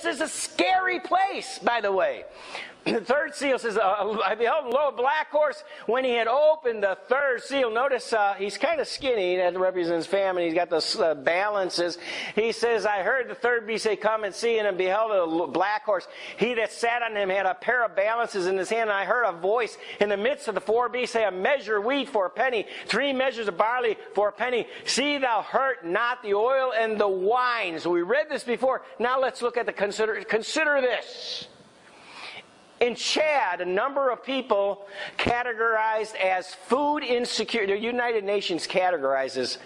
This is a scary place, by the way. The third seal says, I beheld a low black horse. When he had opened the third seal, notice he's kind of skinny. That represents famine. He's got the balances. He says, I heard the third beast say, come and see, and beheld a black horse. He that sat on him had a pair of balances in his hand, and I heard a voice in the midst of the four beasts say, a measure of wheat for a penny, 3 measures of barley for a penny. See thou hurt not the oil and the wine. So we read this before. Now let's look at the consider this. In Chad, a number of people categorized as food insecure. The United Nations categorizes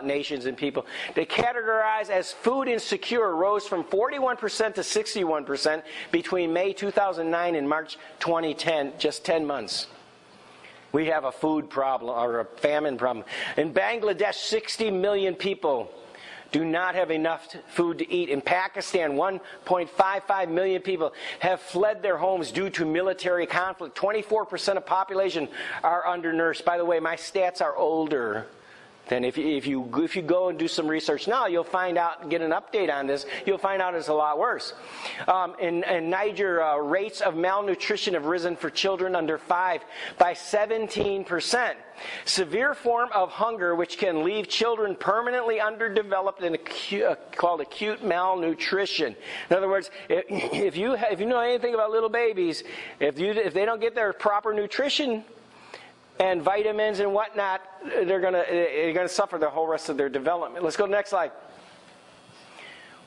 nations and people. They categorize as food insecure rose from 41% to 61% between May 2009 and March 2010, just 10 months. We have a food problem or a famine problem. In Bangladesh, 60 million people do not have enough food to eat. In Pakistan, 1.55 million people have fled their homes due to military conflict. 24% of population are undernourished. By the way, my stats are older than if you go and do some research now, you'll find out, get an update on this, you'll find out it's a lot worse. In Niger, rates of malnutrition have risen for children under 5 by 17%. Severe form of hunger which can leave children permanently underdeveloped and called acute malnutrition. In other words, if you know anything about little babies, if they don't get their proper nutrition and vitamins and whatnot, they're gonna suffer the whole rest of their development. Let's go to the next slide.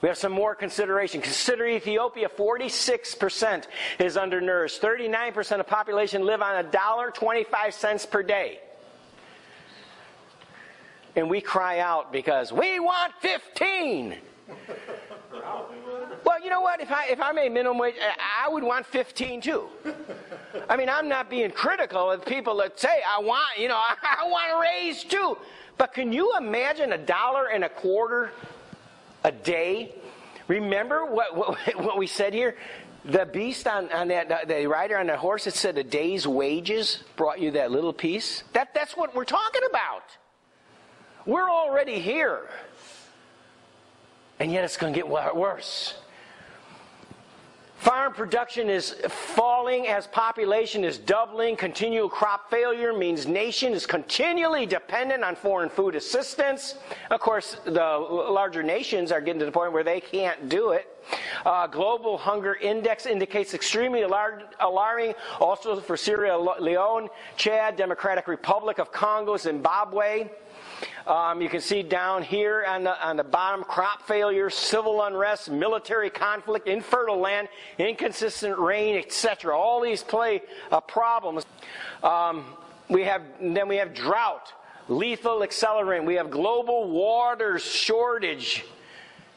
We have some more consideration. Consider Ethiopia. 46% is undernourished. 39% of population live on $1.25 per day. And we cry out because we want 15. Well, you know what? If I made minimum wage, I would want 15 too. I mean, I'm not being critical of people that say I want a raise too. But can you imagine $1.25 a day? Remember what we said here? The beast on that, the rider on the horse, it said a day's wages brought you that little piece. That's what we're talking about. We're already here. And yet it's going to get worse. Farm production is falling as population is doubling. Continual crop failure means nation is continually dependent on foreign food assistance. Of course, the larger nations are getting to the point where they can't do it. Global hunger index indicates extremely alarming also for Sierra Leone, Chad, Democratic Republic of Congo, Zimbabwe. You can see down here on the bottom, crop failure, civil unrest, military conflict, infertile land, inconsistent rain, etc. All these play problems. We have drought, lethal accelerant. We have global water shortage.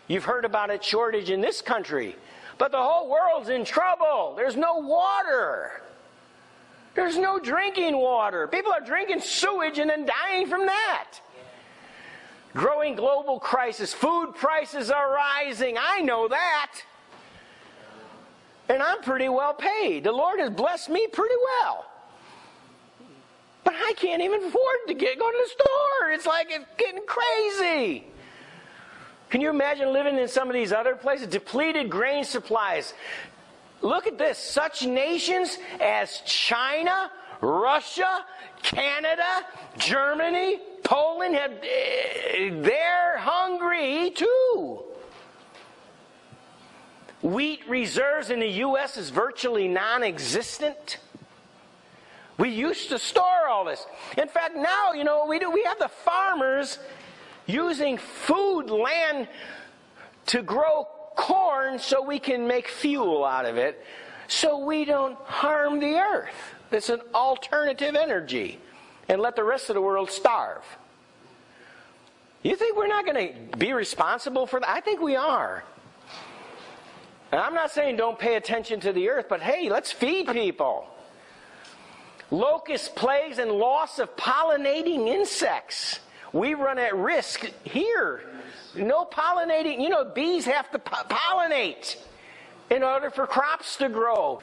You've heard about it, shortage in this country. But the whole world's in trouble. There's no water. There's no drinking water. People are drinking sewage and then dying from that. Growing global crisis. Food prices are rising. I know that. And I'm pretty well paid. The Lord has blessed me pretty well. But I can't even afford to go to the store. It's like it's getting crazy. Can you imagine living in some of these other places? Depleted grain supplies. Look at this. Such nations as China, Russia, Canada, Germany, Poland, they're hungry too. Wheat reserves in the U.S. is virtually non-existent. We used to store all this. In fact, now, we have the farmers using food land to grow corn so we can make fuel out of it, so we don't harm the earth. It's an alternative energy. And let the rest of the world starve. You think we're not going to be responsible for that? I think we are. And I'm not saying don't pay attention to the earth, but hey, let's feed people. Locust plagues and loss of pollinating insects. We run at risk here. No pollinating. Bees have to pollinate in order for crops to grow.